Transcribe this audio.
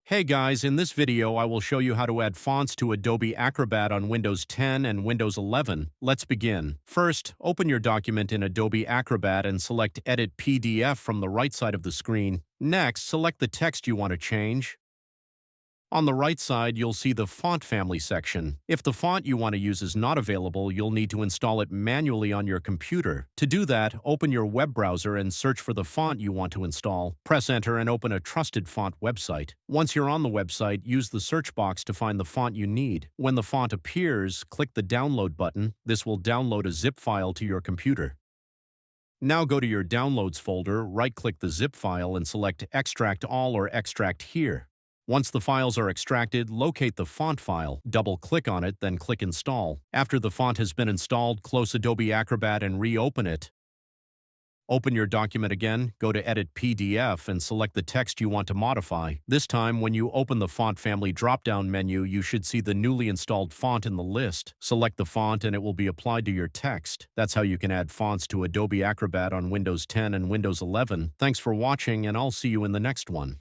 Hey guys, in this video I will show you how to add fonts to Adobe Acrobat on Windows 10 and Windows 11. Let's begin. First, open your document in Adobe Acrobat and select Edit PDF from the right side of the screen. Next, select the text you want to change. On the right side, you'll see the Font Family section. If the font you want to use is not available, you'll need to install it manually on your computer. To do that, open your web browser and search for the font you want to install. Press Enter and open a trusted font website. Once you're on the website, use the search box to find the font you need. When the font appears, click the Download button. This will download a zip file to your computer. Now go to your Downloads folder, right-click the zip file and select Extract All or Extract Here. Once the files are extracted, locate the font file, double-click on it, then click Install. After the font has been installed, close Adobe Acrobat and reopen it. Open your document again, go to Edit PDF and select the text you want to modify. This time, when you open the Font Family drop-down menu, you should see the newly installed font in the list. Select the font and it will be applied to your text. That's how you can add fonts to Adobe Acrobat on Windows 10 and Windows 11. Thanks for watching, and I'll see you in the next one.